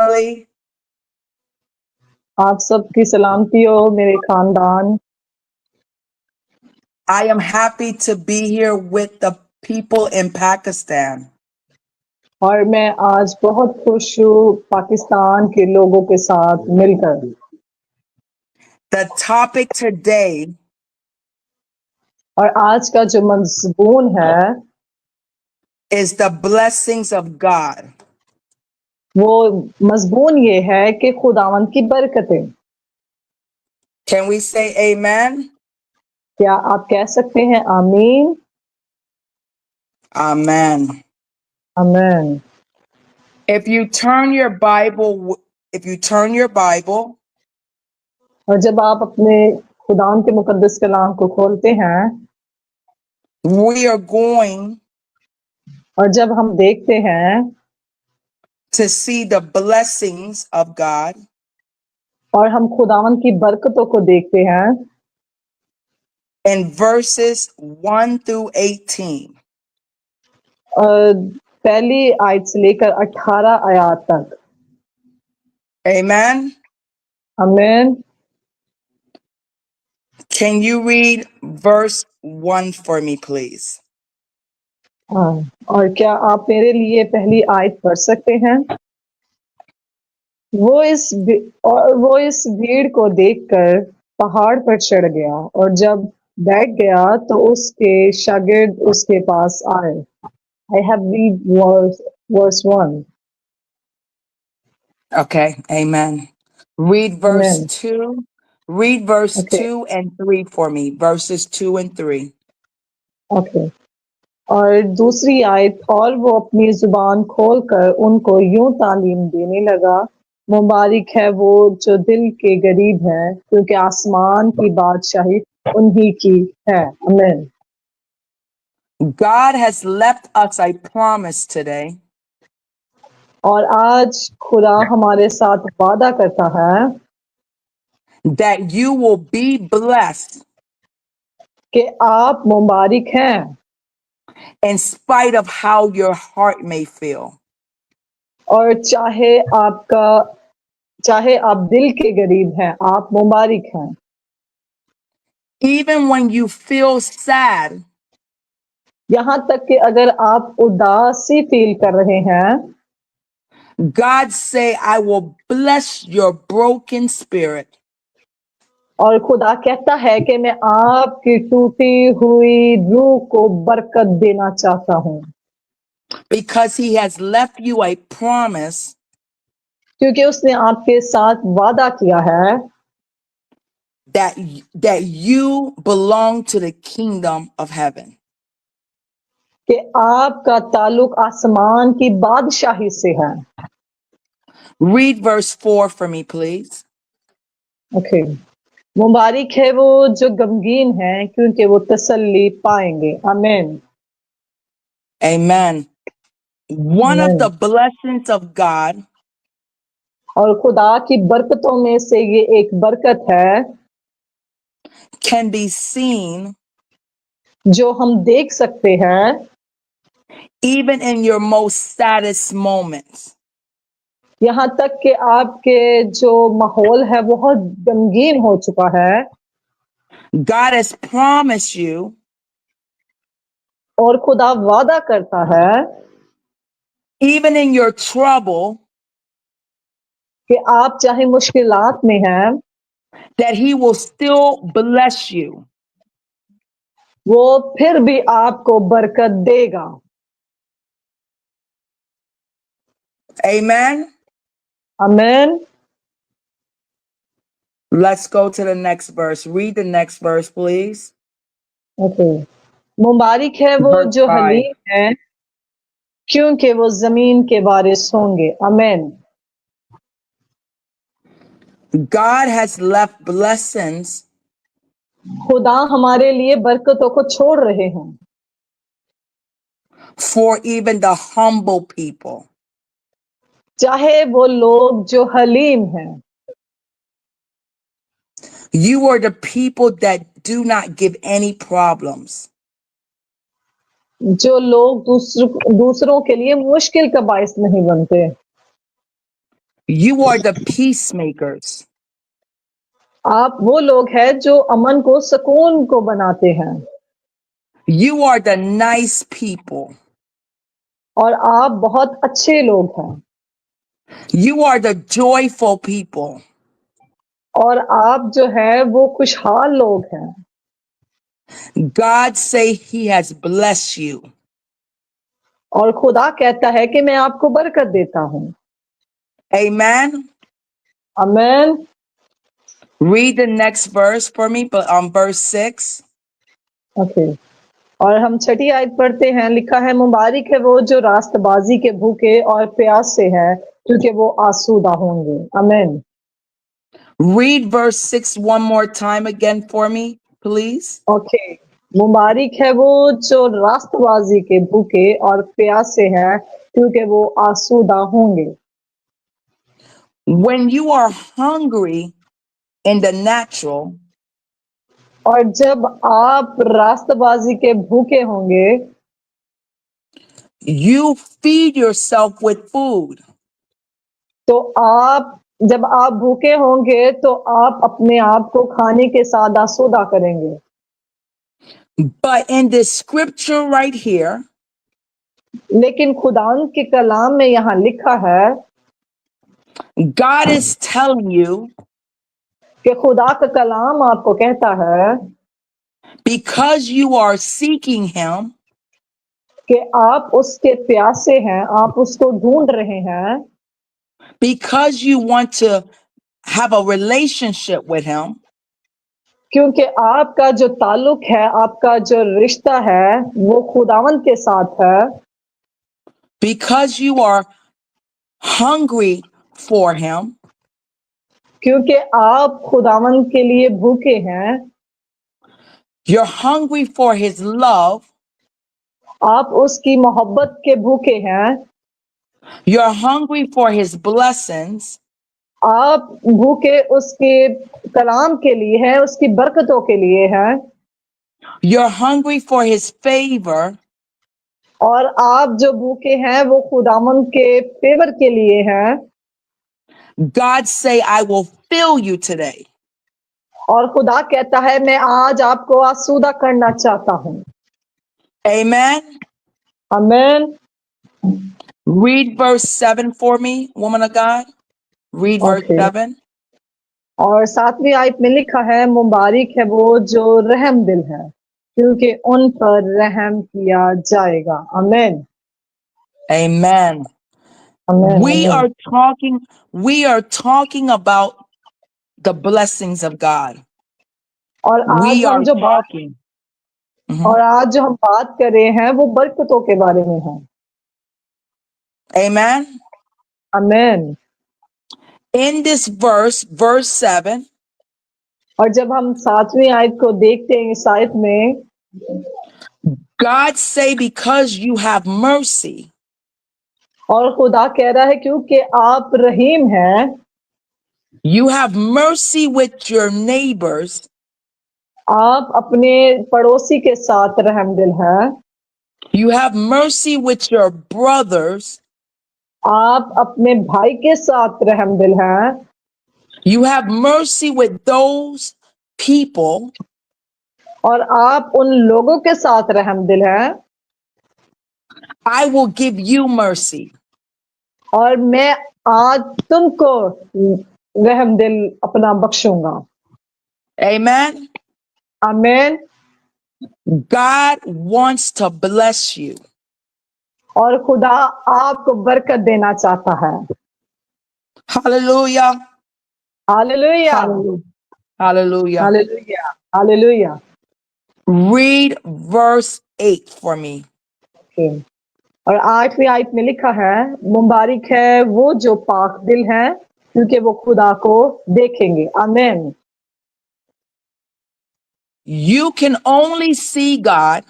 family. आप सबकी सलामती हो मेरे खानदान। I am happy to be here with the people in Pakistan. और मैं आज बहुत खुश हूँ पाकिस्तान के लोगों के साथ मिलकर। The topic today और आज का जो मज़मून है is the blessings of God. वो मज़मून ये है कि खुदावंद की बरकतें। Can we say amen? क्या आप कह सकते हैं आमीन? Amen. आमीन। If you turn your Bible, और जब आप अपने खुदावंद के मुकद्दस कलाम को खोलते हैं we are going और जब हम देखते हैं to see the blessings of God और हम खुदावंद की बरकतों को देखते हैं in verses 1 through 18. पहली आयत से लेकर 18 आयत तक। Amen. आमीन। Can you read verse 1 for me, please? हाँ, और क्या आप मेरे लिए पहली आयत पढ़ सकते हैं? वो इस भीड़ को देखकर पहाड़ पर चढ़ गया और जब बैठ गया तो उसके शागिर्द उसके पास आए। I have read verse 1. Okay, amen. Read verse Amen. 2. Read verse Okay. 2 and 3 for me. Verses 2 and 3. Okay. और दूसरी आयत, और वो अपनी जुबान खोलकर उनको यूं तालीम देने लगा, मुबारक है वो जो दिल के गरीब है, क्योंकि आसमान की बादशाही उन्हीं की है। आमीन। God has left us a promise today और आज खुदा हमारे साथ वादा करता है that you will be blessed कि आप मुबारक हैं in spite of how your heart may feel. और चाहे आप दिल के गरीब हैं, आप मुबारक हैं। Even when you feel sad, यहाँ तक कि अगर आप उदासी फील कर रहे हैं, God say, I will bless your broken spirit. और खुदा कहता है कि मैं आपकी टूटी हुई रूह को बरकत देना चाहता हूँ, Because he has left you a promise क्योंकि उसने आपके साथ वादा किया है that you belong to the kingdom of heaven. कि आपका ताल्लुक आसमान की बादशाही से है। Read verse 4 for me, please. Okay. मुबारक है वो जो गमगीन है, क्योंकि वो तसल्ली पाएंगे। आमीन। Amen. One of आमीन। the blessings of God और खुदा की बरकतों में से ये एक बरकत है can be seen जो हम देख सकते हैं even in your most saddest moments. यहाँ तक कि आपके जो माहौल है बहुत गमगीन हो चुका है, God has promised you और खुदा वादा करता है even in your trouble कि आप चाहे मुश्किलात में हैं, that he will still bless you. वो फिर भी आपको बरकत देगा। Amen. आमीन। Let's go to the next verse. Read the next verse, please. Okay. मुबारक है वो Verse जो 5. हलीम है, क्योंकि वो जमीन के वारिस होंगे। आमीन। God has left blessings खुदा हमारे लिए बरकतों को छोड़ रहे हैं for even the humble people. चाहे वो लोग जो हलीम हैं। You are the people that do not give any problems. जो लोग दूसरों के लिए मुश्किल का बायस नहीं बनते। You are the peacemakers. आप वो लोग हैं जो अमन को सुकून को बनाते हैं You are the nice people. और आप बहुत अच्छे लोग हैं You are the joyful people. और आप जो है वो खुशहाल लोग हैं God say he has blessed you. और खुदा कहता है कि मैं आपको बरकत देता हूँ Amen. आमीन Read the next verse for me, but on verse 6. Okay और हम छठी आयत पढ़ते हैं लिखा है मुबारक है वो जो रास्तबाजी के भूखे और प्यास से है क्योंकि वो आसूदा होंगे आमीन Read verse 6 one more time again for me, please. Okay मुबारक है वो जो रास्तबाजी के भूखे और प्यास से है क्योंकि वो आसूदा होंगे When you are hungry in the natural, और जब आप रास्तबाजी के भूखे होंगे you feed yourself with food. तो आप जब आप भूखे होंगे तो आप अपने आप को खाने के साथ आसूदा करेंगे But in this scripture right here, लेकिन खुदान के कलाम में यहाँ लिखा है God is telling you, कि खुदा का कलाम आपको कहता है because you are seeking him, कि आप उसके प्यासे हैं आप उसको ढूंढ रहे हैं because you want to have a relationship with him, क्योंकि आपका जो ताल्लुक है आपका जो रिश्ता है वो खुदावंत के साथ है because you are hungry for him, क्योंकि आप खुदावंत के लिए भूखे हैं you're hungry for his love, आप उसकी मोहब्बत के भूखे हैं you're hungry for his blessings, आप भूखे उसके कलाम के लिए हैं उसकी बरकतों के लिए हैं you're hungry for his favor, और आप जो भूखे हैं वो खुदावंत के फेवर के लिए हैं God say, I will fill you today. और खुदा कहता है मैं आज आपको आसूदा करना चाहता हूँ Amen. आमीन Read verse 7 for me, woman of God. Read verse okay 7. और 7वीं आयत में लिखा है मुबारक है वो जो रहम दिल है क्योंकि उन पर रहम किया जाएगा आमीन Amen. आमीन We आमीन are talking about the blessings of God. और We आज हम are जो बात talking. Mhm. और आज जो हम बात कर रहे हैं वो बरकतों के बारे में है Amen. आमीन In this verse, verse 7, और जब हम 7वीं आयत को देखते हैं इस आयत में God say, because you have mercy, और खुदा कह रहा है क्योंकि आप रहीम हैं you have mercy with your neighbors, आप अपने पड़ोसी के साथ रहमदिल हैं you have mercy with your brothers, आप अपने भाई के साथ रहमदिल हैं you have mercy with those people और आप उन लोगों के साथ रहमदिल हैं I will give you mercy. और मैं आज तुमको रहमदिल अपना बख्शूंगा Amen. आमीन God wants to bless you. और खुदा आपको बरकत देना चाहता है Hallelujah. Hallelujah Hallelujah. Hallelujah. Hallelujah hallelujah Read verse 8 for me. Okay और 8वीं आयत में लिखा है मुबारक है वो जो पाक दिल हैं क्योंकि वो खुदा को देखेंगे आमीन You can only see God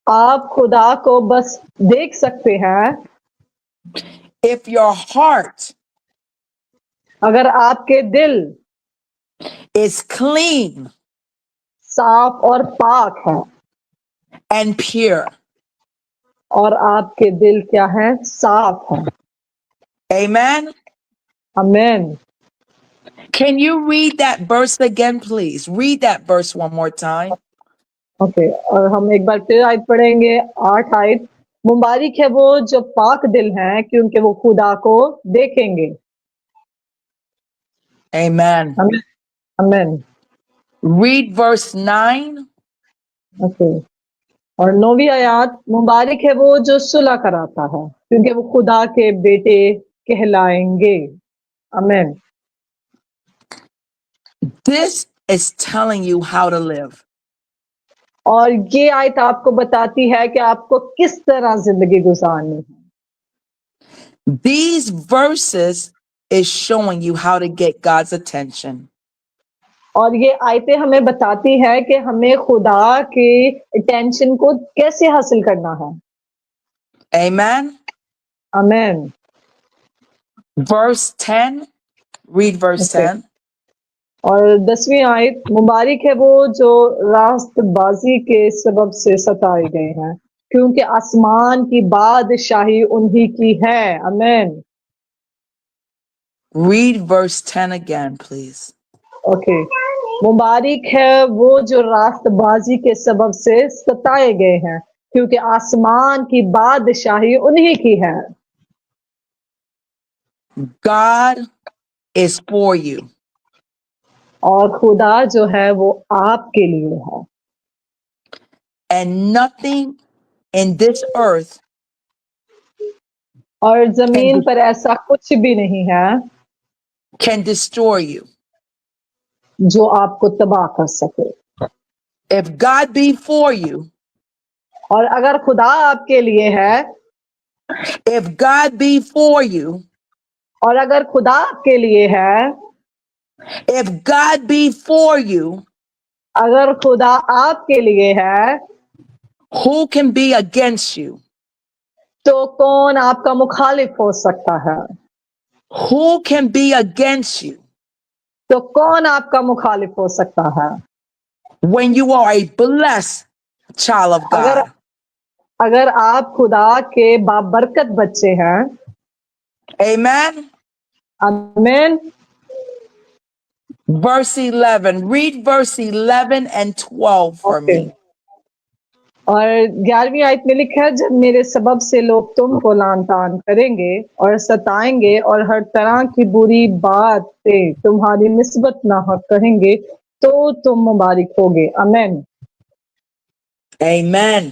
आप खुदा को बस देख सकते हैं if your heart अगर आपके दिल is clean साफ और पाक है and pure. और आपके दिल क्या है साफ है Amen. Amen. Can you read that verse again, please? Read that verse one more time. Okay, और हम एक बार फिर आयत पढ़ेंगे, 8 आयत। मुबारक है वो जो पाक दिल हैं, क्योंकि वो खुदा को देखेंगे। Amen. आमीन, आमीन। Read verse 9. ओके, और 9वीं आयत, मुबारक है वो जो सुलह कराता है, क्योंकि वो खुदा के बेटे कहलाएंगे। आमीन। This is telling you how to live. और ये आयत आपको बताती है कि आपको किस तरह जिंदगी गुजारनी है। These verses is showing you how to get God's attention. और ये आयतें हमें बताती है कि हमें खुदा के अटेंशन को कैसे हासिल करना है। Amen. आमीन। Verse 10. Read verse okay, 10. और 10वीं आयत, मुबारक है वो जो रास्तबाजी के सबब से सताए गए हैं, क्योंकि आसमान की बादशाही उन्हीं की है। आमीन। Read verse 10 again, please. Okay, मुबारक है वो जो रास्तबाजी के सबब से सताए गए हैं, क्योंकि आसमान की बादशाही उन्हीं की है। God is for you. और खुदा जो है वो आपके लिए है, And nothing in this earth और can, जमीन पर ऐसा कुछ भी नहीं है can destroy you. जो आपको तबाह कर सके। If God be for you, और अगर खुदा आपके लिए है, if God be for you, और अगर खुदा आपके लिए है, if God be for you, अगर खुदा आपके लिए है, who can be against you? तो कौन आपका मुखालिफ हो सकता है? Who can be against you तो कौन आपका मुखालिफ हो सकता है? when you are a blessed child of अगर God? अगर आप खुदा के बाबरकत बच्चे हैं। Amen. आमीन। Verse 11. Read verse 11 and 12 for okay, me. और 11वीं आयत में लिखा है, जब मेरे सबब से लोग तुमको लान तान करेंगे और सताएंगे और हर तरह की बुरी बातें तुम्हारी निस्बत नाहक कहेंगे, तो तुम मुबारक होगे। आमीन, Amen.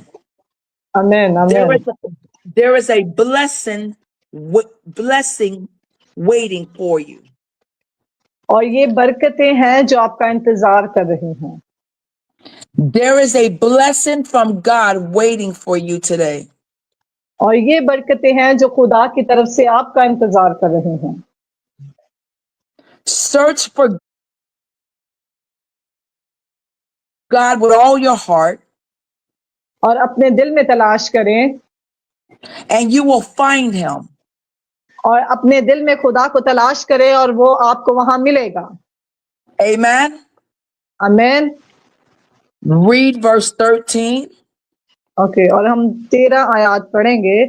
आमीन, There आमीन। is a, there is a blessing waiting for you. और ये बरकतें हैं जो आपका इंतजार कर रही हैं। There is a blessing from God waiting for you today. और ये बरकतें हैं जो खुदा की तरफ से आपका इंतजार कर रहे हैं। Search for God with all your heart, और अपने दिल में तलाश करें, and you will find him. और अपने दिल में खुदा को तलाश करें और वो आपको वहां मिलेगा। Amen. आमीन। Read verse 13. ओके, और हम 13 आयत पढ़ेंगे।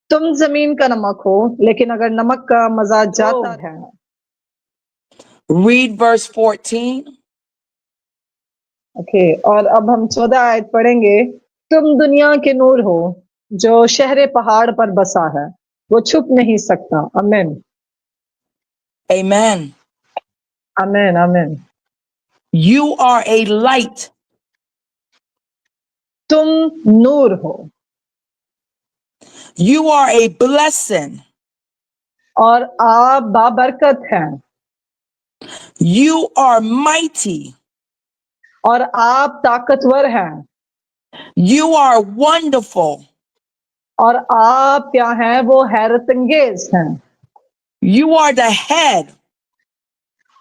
तुम जमीन का नमक हो, लेकिन अगर नमक का मजा जाता है। Read verse 14. ओके, और अब हम 14 आयत पढ़ेंगे। तुम दुनिया के नूर हो, जो शहर पहाड़ पर बसा है, वो छुप नहीं सकता। आमीन, Amen. आमीन, आमीन। You are a light. तुम नूर हो, You are a blessing. और आप बाबरकत हैं, You are mighty. और आप ताकतवर हैं, You are wonderful. और आप क्या हैं? वो हैरत अंगेज हैं। You are the head.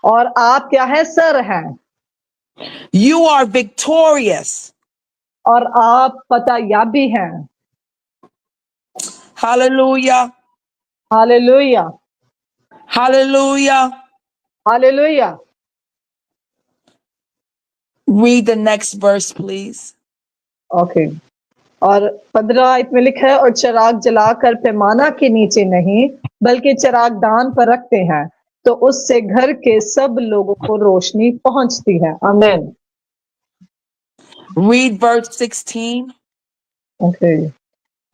और आप क्या है? सर हैं। You are victorious. और आप फतेहयाबी हैं। Hallelujah. Hallelujah, Hallelujah. Hallelujah. Read the next verse, please. Okay, और 15 आयत में लिखा है, और चिराग जलाकर पैमाना के नीचे नहीं, बल्कि चिराग दान पर रखते हैं, तो उससे घर के सब लोगों को रोशनी पहुंचती है। आमीन। Read verse 16. ओके।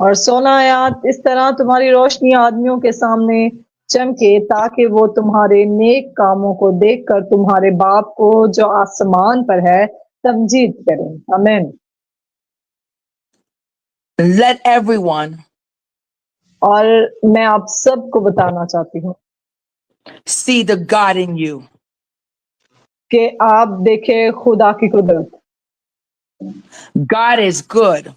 और 16 आयत, इस तरह तुम्हारी रोशनी आदमियों के सामने चमके ताकि वो तुम्हारे नेक कामों को देखकर तुम्हारे बाप को जो आसमान पर है तमजीद करें। आमीन। Let everyone और मैं आप सबको बताना चाहती हूँ see the God in you. कि आप देखें खुदा की कुदरत, God is good.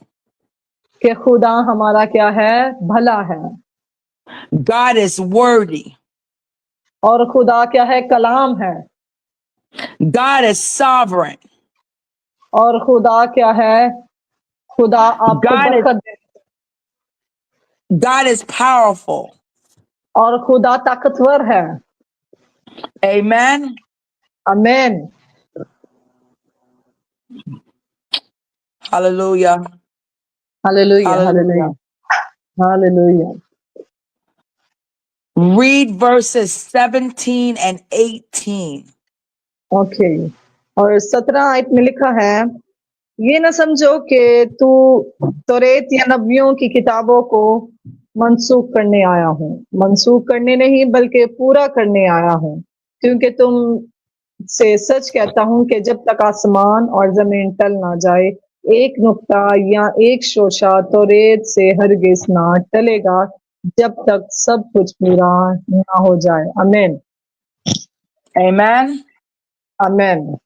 कि खुदा हमारा क्या है, भला है। God is worthy. और खुदा क्या है, कलाम है। God is sovereign. और खुदा क्या है, खुदा आपको God is बरकत दे। God is powerful. और खुदा ताकतवर है। Amen. आमीन। Hallelujah. Hallelujah, hallelujah, Hallelujah. Hallelujah. Read verses 17 and 18. Okay. और 17 आयत में लिखा है, ये न समझो कि तू तौरेत या नबियों की किताबों को मनसूख करने आया हूँ। मनसूख करने नहीं बल्कि पूरा करने आया हूँ, क्योंकि तुम से सच कहता हूँ कि जब तक आसमान और जमीन टल ना जाए, एक नुक्ता या एक शोशा तौरेत से हरगिज ना टलेगा जब तक सब कुछ पूरा ना हो जाए। आमीन। Amen. आमीन।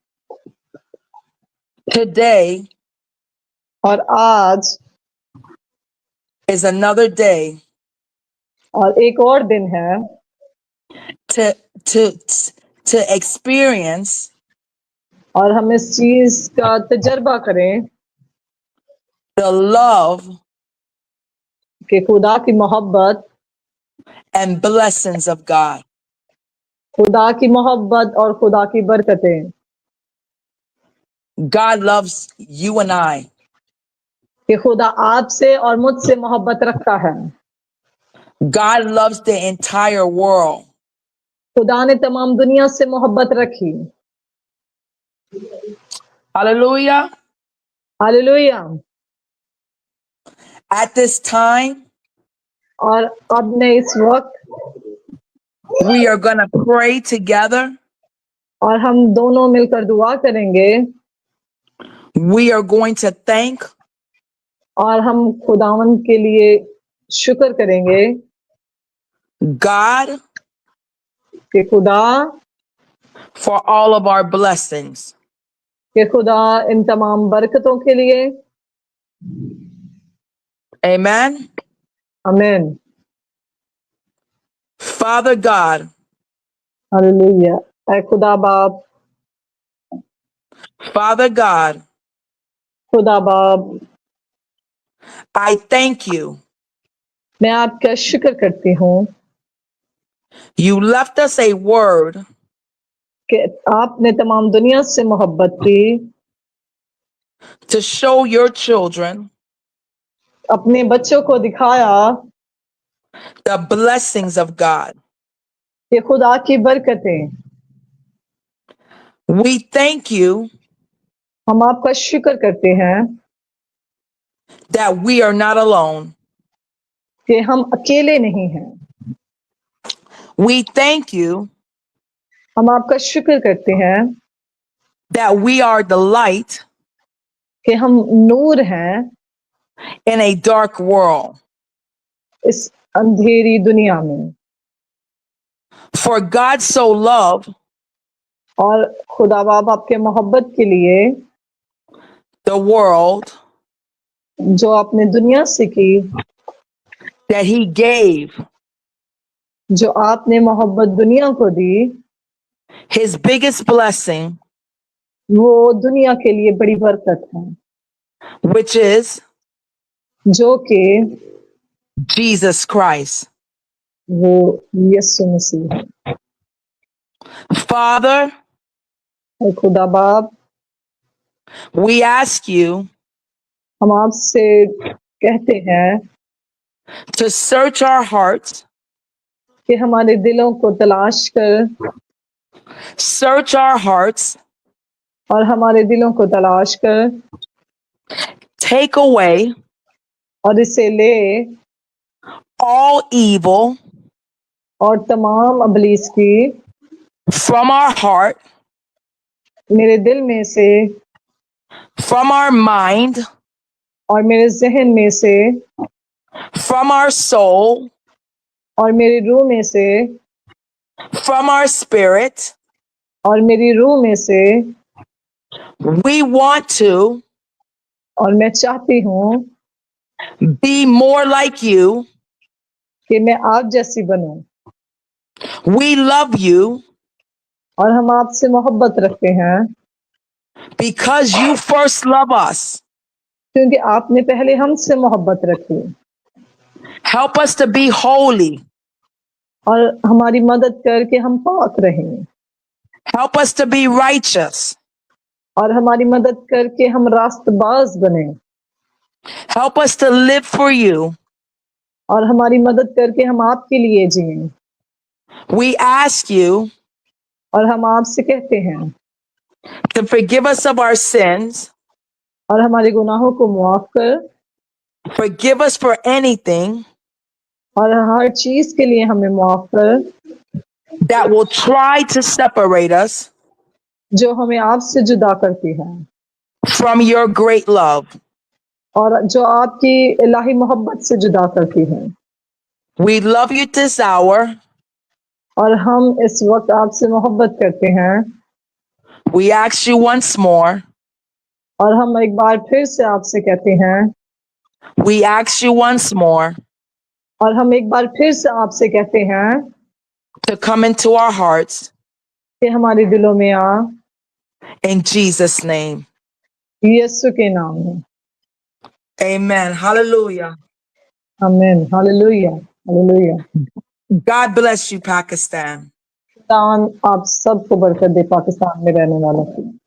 Today और आज is another day और एक और दिन है to to to experience और हम इस चीज का तजर्बा करें the love कि खुदा की मोहब्बत, and blessings of God. खुदा की मोहब्बत और खुदा की बरकतें, God loves you and I. कि खुदा आपसे और मुझसे मोहब्बत रखता है। God loves the entire world. खुदा ने तमाम दुनिया से मोहब्बत रखी। Hallelujah. Hallelujah. At this time, और अब ने इस वक्त we are going to pray together. और हम दोनों मिलकर दुआ करेंगे We are going to thank और हम खुदावन के लिए शुक्र करेंगे God कि खुदा for all of our blessings. कि खुदा इन तमाम बरकतों के लिए। Amen. आमीन। Father God, hallelujah. ऐ खुदा बाप, Father God, खुदा बाप, I thank you. मैं आपका शुक्र करती हूँ You left us a word कि आपने तमाम दुनिया से मोहब्बत की, to show your children अपने बच्चों को दिखाया the blessings of God. कि खुदा की बरकतें। We thank you हम आपका शुक्र करते हैं that we are not alone. कि हम अकेले नहीं हैं। We thank you हम आपका शुक्र करते हैं that we are the light कि हम नूर हैं in a dark world. इस अंधेरी दुनिया में। For God so loved और खुदा बाप आपके मोहब्बत के लिए the world जो आपने दुनिया से की, that he gave जो आपने मोहब्बत दुनिया को दी, his biggest blessing, वो दुनिया के लिए बड़ी बरकत है, which is जो कि Jesus Christ. वो यीशु मसीह है। Father, और खुदा बाप, we ask you हम आपसे कहते हैं to search our hearts कि हमारे दिलों को तलाश कर search our hearts, और हमारे दिलों को तलाश कर take away और इसे ले all evil और तमाम अबलीस की from our heart, मेरे दिल में से from our mind, और मेरे जहन में से from our soul, और मेरी रूह में से from our spirit. और मेरी रूह में से We want to और मैं चाहती हूँ be more like you. कि मैं आप जैसी बनूं We love you और हम आपसे मोहब्बत रखते हैं because you first love us. क्योंकि आपने पहले हमसे मोहब्बत रखी Help us to be holy. और हमारी मदद करके हम पाक रहें Help us to be righteous. और हमारी मदद करके हम रास्तबाज बने Help us to live for you. और हमारी मदद करके हम आपके लिए जिएं We ask you और हम आपसे कहते हैं to forgive us of our sins. और हमारे गुनाहों को मुआफ कर Forgive us for anything और हर चीज के लिए हमें मुआफ कर that will try to separate us जो हमें आपसे जुदा करती है from your great love. और जो आपकी इलाही मोहब्बत से जुदा करती है We love you this hour. और हम इस वक्त आपसे मोहब्बत करते हैं We ask you once more. और हम एक बार फिर से आपसे कहते हैं We ask you once more और हम एक बार फिर से आपसे कहते हैं to come into our hearts कि हमारे दिलों में आ in Jesus' name. यीशु के नाम में Amen. Hallelujah. आमीन hallelujah hallelujah God bless you, Pakistan. खुदा आप सबको बरकत दे पाकिस्तान में रहने वालों की